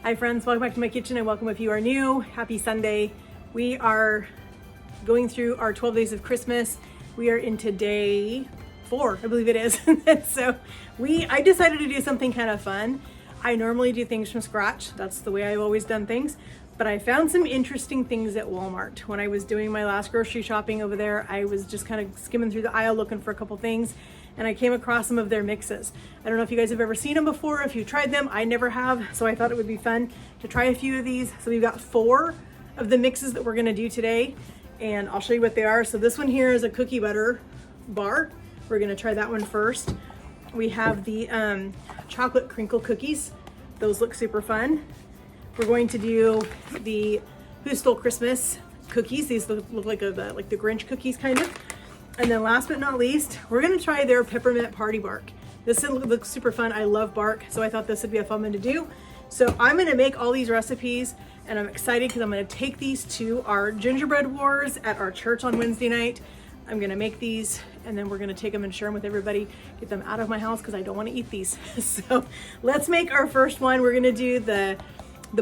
Hi friends, welcome back to my kitchen and welcome if you are new. Happy Sunday. We are going through our 12 days of Christmas. We are into day 4, I believe it is. So I decided to do something kind of fun. I normally do things from scratch. That's the way I've always done things. But I found some interesting things at Walmart. When I was doing my last grocery shopping over there, I was just kind of skimming through the aisle looking for a couple things, and I came across some of their mixes. I don't know if you guys have ever seen them before, if you tried them. I never have, so I thought it would be fun to try a few of these. So we've got 4 of the mixes that we're gonna do today, and I'll show you what they are. So this one here is a cookie butter bar. We're gonna try that one first. We have the chocolate crinkle cookies. Those look super fun. We're going to do the Who Stole Christmas cookies. These look like the Grinch cookies kind of. And then last but not least, we're gonna try their Peppermint Bark. This looks super fun. I love bark, so I thought this would be a fun one to do. So I'm gonna make all these recipes, and I'm excited because I'm gonna take these to our gingerbread wars at our church on Wednesday night. I'm gonna make these, and then we're gonna take them and share them with everybody, get them out of my house because I don't wanna eat these. So let's make our first one. We're gonna do the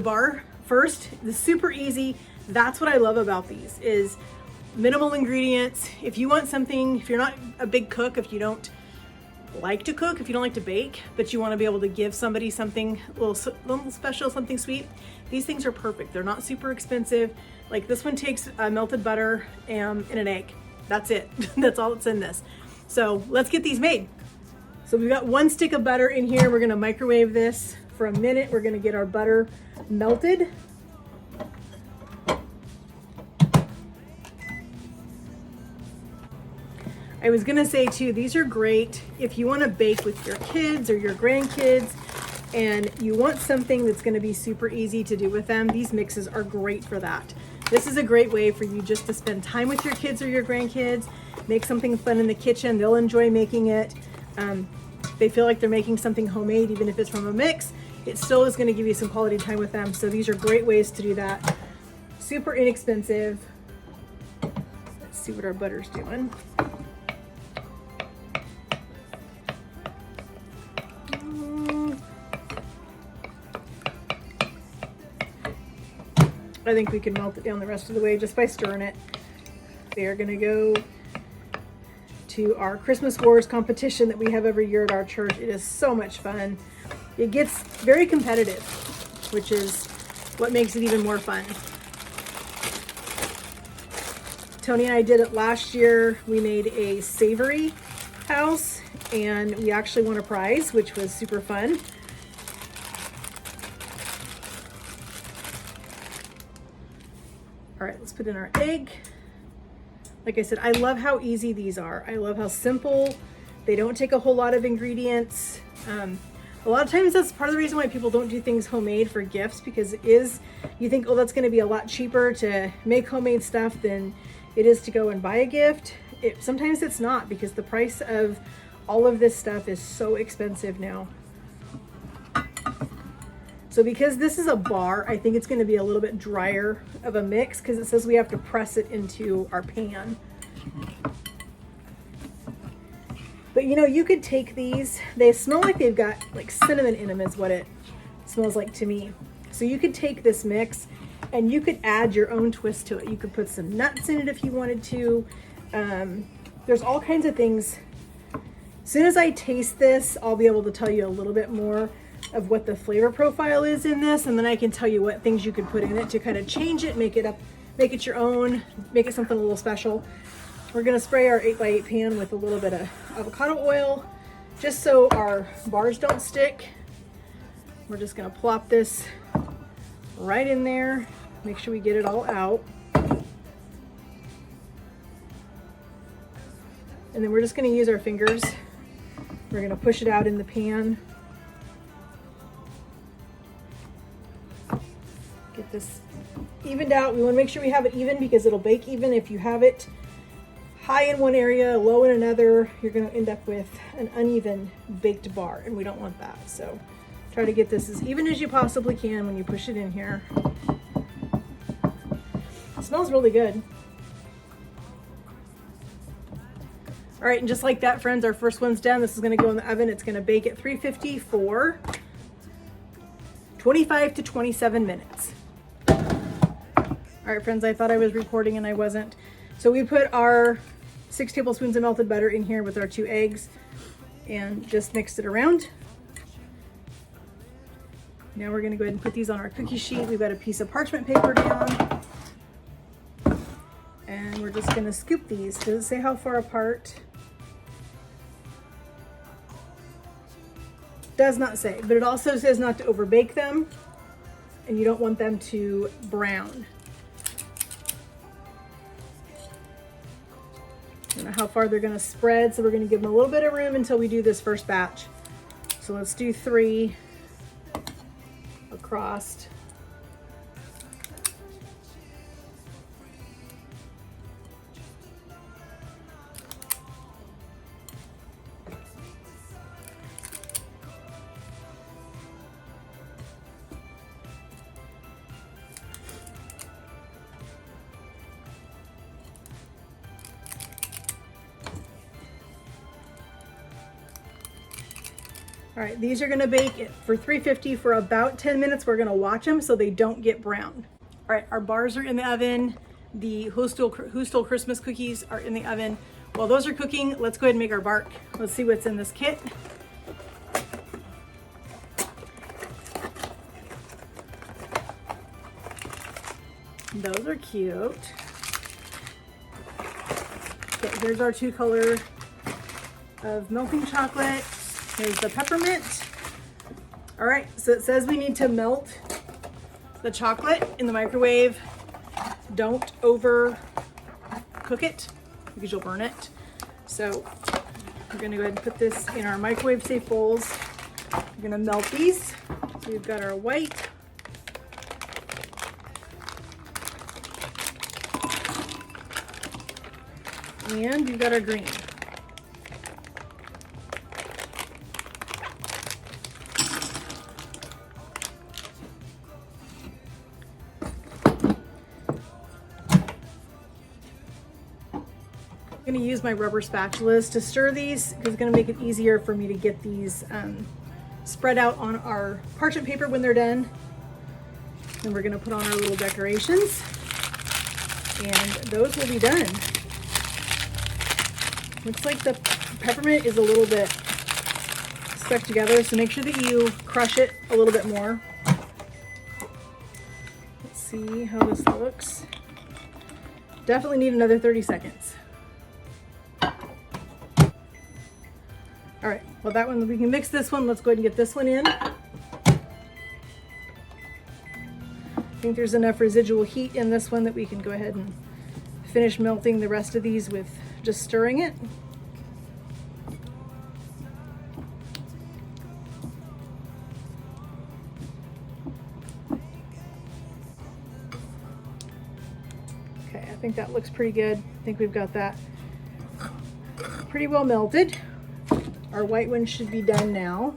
bar first. It's super easy. That's what I love about these, is minimal ingredients. If you want something, if you're not a big cook, if you don't like to cook, if you don't like to bake, but you want to be able to give somebody something a little special, something sweet, these things are perfect. They're not super expensive. Like this one takes melted butter and an egg. That's it. That's all that's in this. So let's get these made. So we've got 1 stick of butter in here. We're going to microwave this for a minute. We're going to get our butter melted. I was gonna say too, these are great if you want to bake with your kids or your grandkids and you want something that's going to be super easy to do with them. These mixes are great for that. This is a great way for you just to spend time with your kids or your grandkids, make something fun in the kitchen. They'll enjoy making it. They feel like they're making something homemade, even if it's from a mix. It still is going to give you some quality time with them. So these are great ways to do that. Super inexpensive. Let's see what our butter's doing. I think we can melt it down the rest of the way just by stirring it. They are gonna go to our Christmas Wars competition that we have every year at our church. It is so much fun. It gets very competitive, which is what makes it even more fun. Tony and I did it last year. We made a savory house and we actually won a prize, which was super fun. All right, let's put in our egg. Like I said, I love how easy these are. I love how simple. They don't take a whole lot of ingredients. A lot of times that's part of the reason why people don't do things homemade for gifts, because you think, oh, that's gonna be a lot cheaper to make homemade stuff than it is to go and buy a gift. Sometimes it's not, because the price of all of this stuff is so expensive now. So because this is a bar, I think it's going to be a little bit drier of a mix because it says we have to press it into our pan. But you know, you could take these, they smell like they've got like cinnamon in them is what it smells like to me. So you could take this mix and you could add your own twist to it. You could put some nuts in it if you wanted to. There's all kinds of things. As soon as I taste this, I'll be able to tell you a little bit more of what the flavor profile is in this, and then I can tell you what things you could put in it to kind of change it, make it your own, make it something a little special. We're gonna spray our 8x8 pan with a little bit of avocado oil, just so our bars don't stick. We're just gonna plop this right in there, make sure we get it all out. And then we're just gonna use our fingers. We're gonna push it out in the pan. Get this evened out. We want to make sure we have it even because it'll bake even. If you have it high in one area, low in another, you're going to end up with an uneven baked bar, and we don't want that. So try to get this as even as you possibly can when you push it in here. It smells really good. All right, and just like that, friends, our first one's done. This is going to go in the oven. It's going to bake at 350 for 25 to 27 minutes. All right, friends, I thought I was recording and I wasn't. So we put our 6 tablespoons of melted butter in here with our 2 eggs and just mixed it around. Now we're gonna go ahead and put these on our cookie sheet. We've got a piece of parchment paper down. And we're just gonna scoop these. Does it say how far apart? Does not say, but it also says not to overbake them and you don't want them to brown. I don't know how far they're gonna spread, so we're gonna give them a little bit of room until we do this first batch. So let's do 3 across. All right, these are gonna bake for 350 for about 10 minutes. We're gonna watch them so they don't get brown. All right, our bars are in the oven. The Who Stole Christmas cookies are in the oven. While those are cooking, let's go ahead and make our bark. Let's see what's in this kit. Those are cute. Okay, here's our 2 color of melting chocolate. Here's the peppermint. All right, so it says we need to melt the chocolate in the microwave. Don't over cook it because you'll burn it. So we're gonna go ahead and put this in our microwave safe bowls. We're gonna melt these. So we've got our white. And we've got our green. I'm going to use my rubber spatulas to stir these because it's going to make it easier for me to get these spread out on our parchment paper when they're done. And we're going to put on our little decorations and those will be done. Looks like the peppermint is a little bit stuck together, so make sure that you crush it a little bit more. Let's see how this looks. Definitely need another 30 seconds. All right, well that one, we can mix this one. Let's go ahead and get this one in. I think there's enough residual heat in this one that we can go ahead and finish melting the rest of these with just stirring it. Okay, I think that looks pretty good. I think we've got that pretty well melted. Our white one should be done now.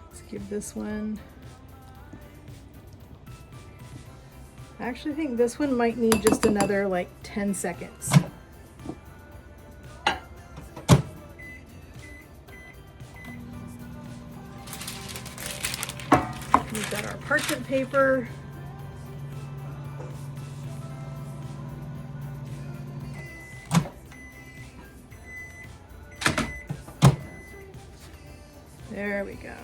Let's give this one. I actually think this one might need just another like 10 seconds. We've got our parchment paper. There we go.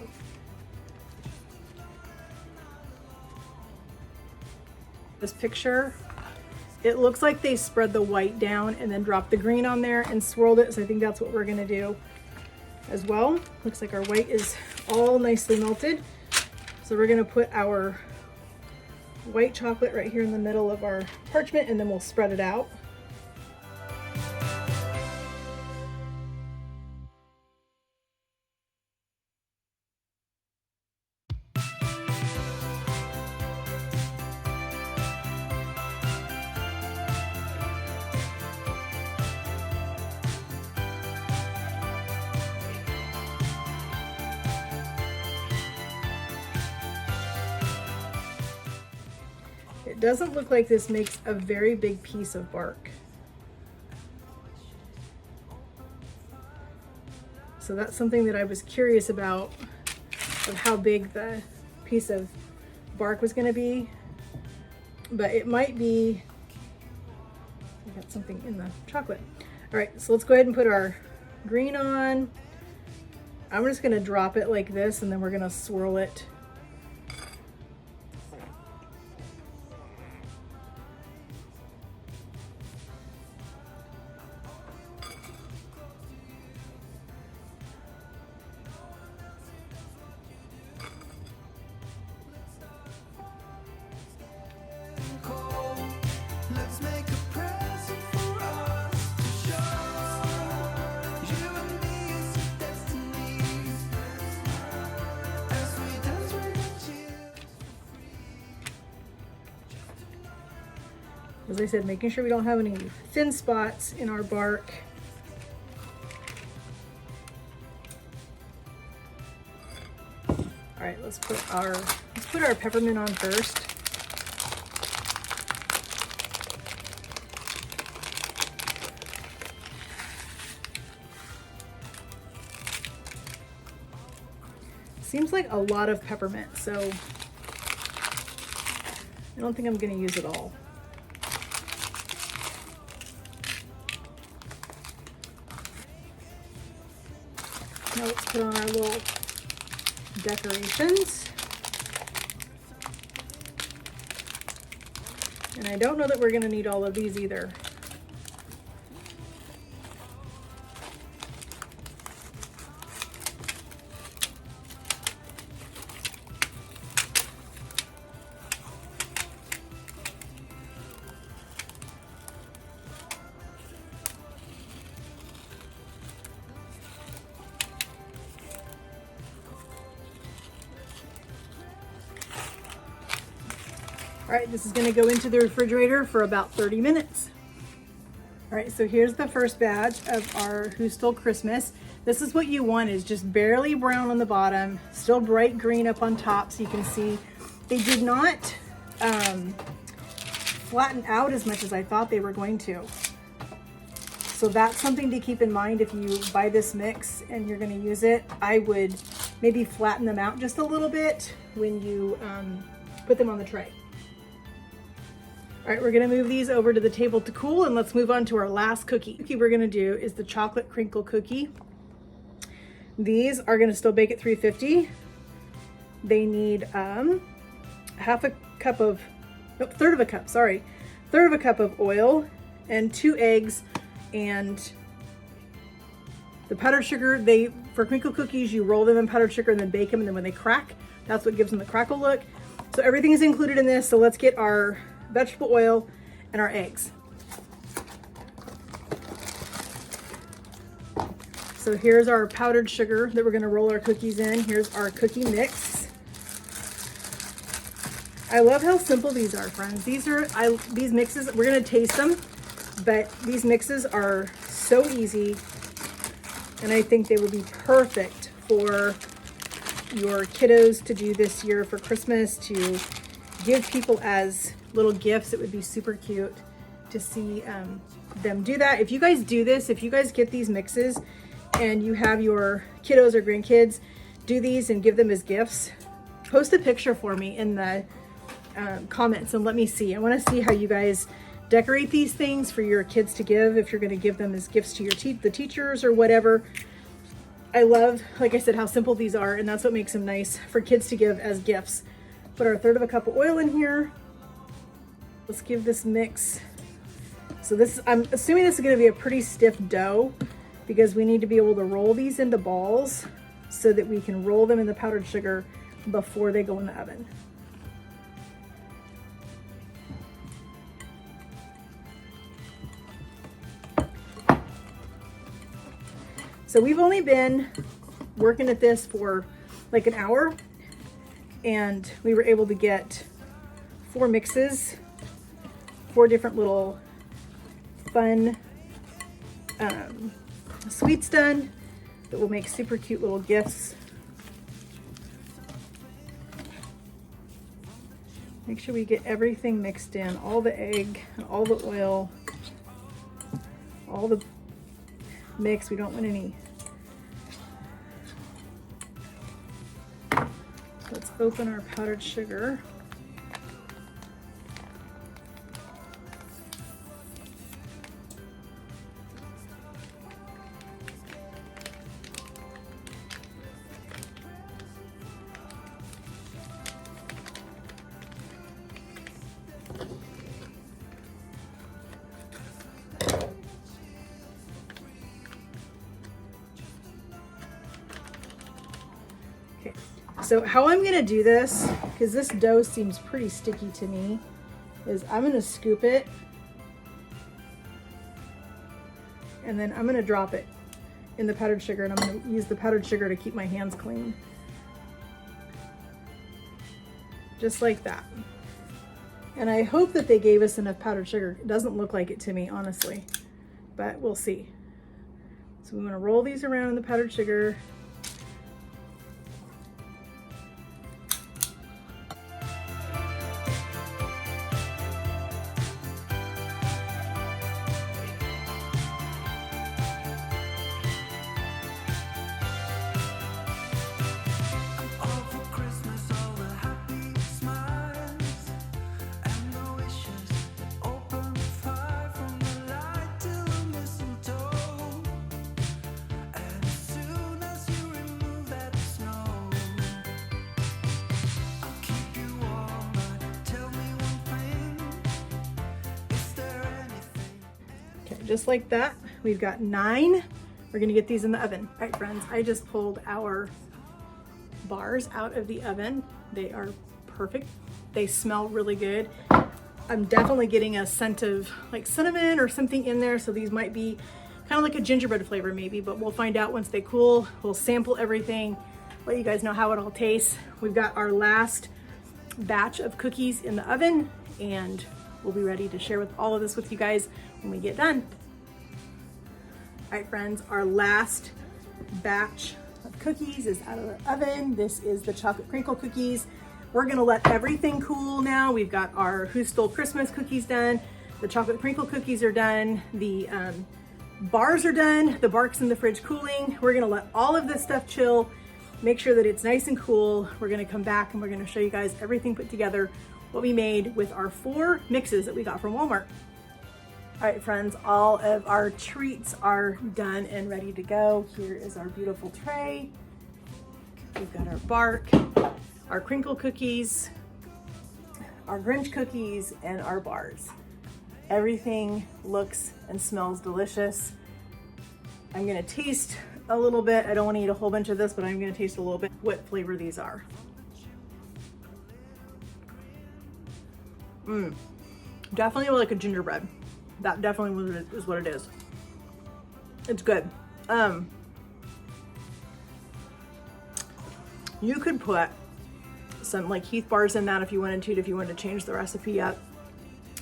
This picture, it looks like they spread the white down and then dropped the green on there and swirled it. So I think that's what we're gonna do as well. Looks like our white is all nicely melted. So we're gonna put our white chocolate right here in the middle of our parchment and then we'll spread it out. It doesn't look like this makes a very big piece of bark. So that's something that I was curious about, of how big the piece of bark was gonna be. But it might be, I got something in the chocolate. All right, so let's go ahead and put our green on. I'm just gonna drop it like this, and then we're gonna swirl it. As I said, making sure we don't have any thin spots in our bark. All right, let's put our peppermint on first. Seems like a lot of peppermint, so I don't think I'm gonna use it all. Now let's put on our little decorations. And I don't know that we're gonna need all of these either. All right, this is gonna go into the refrigerator for about 30 minutes. All right, so here's the first batch of our Who Stole Christmas. This is what you want, is just barely brown on the bottom, still bright green up on top, so you can see they did not flatten out as much as I thought they were going to. So that's something to keep in mind if you buy this mix and you're gonna use it. I would maybe flatten them out just a little bit when you put them on the tray. All right, we're gonna move these over to the table to cool, and let's move on to our last cookie. The cookie we're gonna do is the chocolate crinkle cookie. These are gonna still bake at 350. They need third of a cup of oil and 2 eggs and the powdered sugar. For crinkle cookies, you roll them in powdered sugar and then bake them, and then when they crack, that's what gives them the crackle look. So everything is included in this, so let's get our vegetable oil and our eggs. So here's our powdered sugar that we're gonna roll our cookies in. Here's our cookie mix. I love how simple these are, friends. These mixes, we're gonna taste them, but these mixes are so easy, and I think they will be perfect for your kiddos to do this year for Christmas, to give people as little gifts. It would be super cute to see them do that. If you guys do this, if you guys get these mixes and you have your kiddos or grandkids do these and give them as gifts, post a picture for me in the comments and let me see. I want to see how you guys decorate these things for your kids to give, if you're going to give them as gifts to your the teachers or whatever. I love, like I said, how simple these are, and that's what makes them nice for kids to give as gifts. Put our third of a cup of oil in here. Let's give this mix. So this, I'm assuming this is going to be a pretty stiff dough, because we need to be able to roll these into balls so that we can roll them in the powdered sugar before they go in the oven. So we've only been working at this for like an hour, and we were able to get 4 mixes, 4 different little fun sweets done that will make super cute little gifts. Make sure we get everything mixed in, all the egg, all the oil, all the mix. We don't want any open our powdered sugar. Okay, so how I'm gonna do this, because this dough seems pretty sticky to me, is I'm gonna scoop it and then I'm gonna drop it in the powdered sugar, and I'm gonna use the powdered sugar to keep my hands clean. Just like that. And I hope that they gave us enough powdered sugar. It doesn't look like it to me, honestly, but we'll see. So we wanna roll these around in the powdered sugar. Just like that, we've got 9. We're gonna get these in the oven. All right, friends, I just pulled our bars out of the oven. They are perfect. They smell really good. I'm definitely getting a scent of like cinnamon or something in there, so these might be kind of like a gingerbread flavor maybe, but we'll find out once they cool. We'll sample everything, let you guys know how it all tastes. We've got our last batch of cookies in the oven, and we'll be ready to share with all of this with you guys when we get done. All right, friends, our last batch of cookies is out of the oven. This is the chocolate crinkle cookies. We're gonna let everything cool now. We've got our Who Stole Christmas cookies done. The chocolate crinkle cookies are done. The bars are done. The bark's in the fridge cooling. We're gonna let all of this stuff chill, make sure that it's nice and cool. We're gonna come back and we're gonna show you guys everything put together, what we made with our 4 mixes that we got from Walmart. All right, friends, all of our treats are done and ready to go. Here is our beautiful tray. We've got our bark, our crinkle cookies, our Grinch cookies, and our bars. Everything looks and smells delicious. I'm gonna taste a little bit. I don't wanna eat a whole bunch of this, but I'm gonna taste a little bit what flavor these are. Definitely like a gingerbread. That definitely is what it is. It's good. You could put some like Heath bars in that if you wanted to change the recipe up.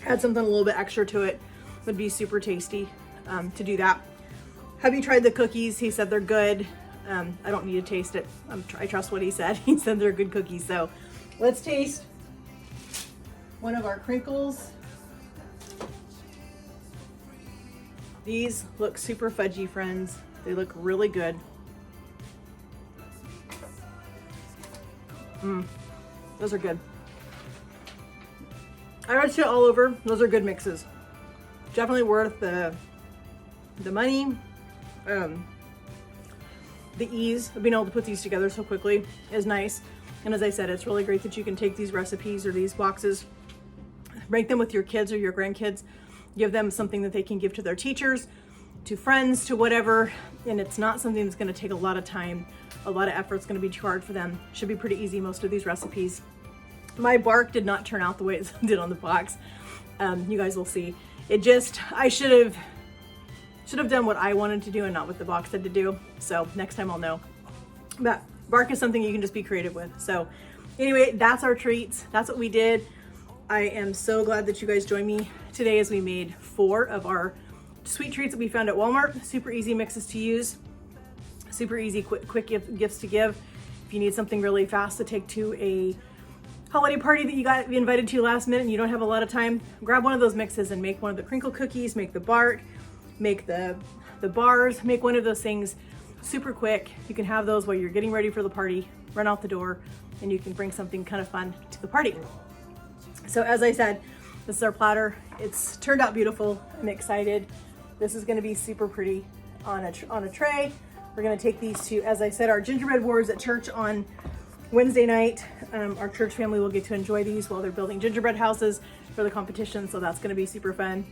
Add something a little bit extra to it. Would be super tasty to do that. Hubby tried the cookies. He said they're good. I don't need to taste it. I trust what he said. He said they're good cookies. So let's taste one of our crinkles. These look super fudgy, friends. They look really good. Those are good. I would say all over, those are good mixes. Definitely worth the money. The ease of being able to put these together so quickly is nice. And as I said, it's really great that you can take these recipes or these boxes, break them with your kids or your grandkids, give them something that they can give to their teachers, to friends, to whatever. And it's not something that's gonna take a lot of time, a lot of effort. It's gonna be too hard for them. Should be pretty easy, most of these recipes. My bark did not turn out the way it did on the box. You guys will see. I should have done what I wanted to do and not what the box said to do. So next time I'll know. But bark is something you can just be creative with. So anyway, that's our treats. That's what we did. I am so glad that you guys joined me today as we made 4 of our sweet treats that we found at Walmart. Super easy mixes to use, super easy, quick gifts to give. If you need something really fast to take to a holiday party that you got invited to last minute and you don't have a lot of time, grab one of those mixes and make one of the crinkle cookies, make the bark, make the bars, make one of those things super quick. You can have those while you're getting ready for the party. run out the door, and you can bring something kind of fun to the party. So as I said, this is our platter. It's turned out beautiful. I'm excited. This is gonna be super pretty on a tray. We're gonna take these to, as I said, our gingerbread wars at church on Wednesday night. Our church family will get to enjoy these while they're building gingerbread houses for the competition, so that's gonna be super fun.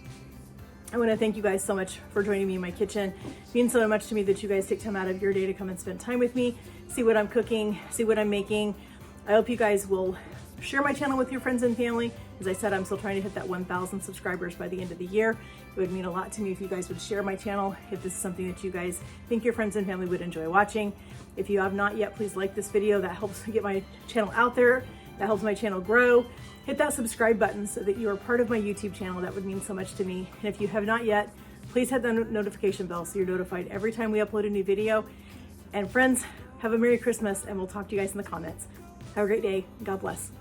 I wanna thank you guys so much for joining me in my kitchen. It means so much to me that you guys take time out of your day to come and spend time with me, see what I'm cooking, see what I'm making. I hope you guys will share my channel with your friends and family. As I said, I'm still trying to hit that 1,000 subscribers by the end of the year. It would mean a lot to me if you guys would share my channel, if this is something that you guys think your friends and family would enjoy watching. If you have not yet, please like this video. That helps get my channel out there. That helps my channel grow. Hit that subscribe button so that you are part of my YouTube channel. That would mean so much to me. And if you have not yet, please hit the notification bell so you're notified every time we upload a new video. And friends, have a Merry Christmas, and we'll talk to you guys in the comments. Have a great day. God bless.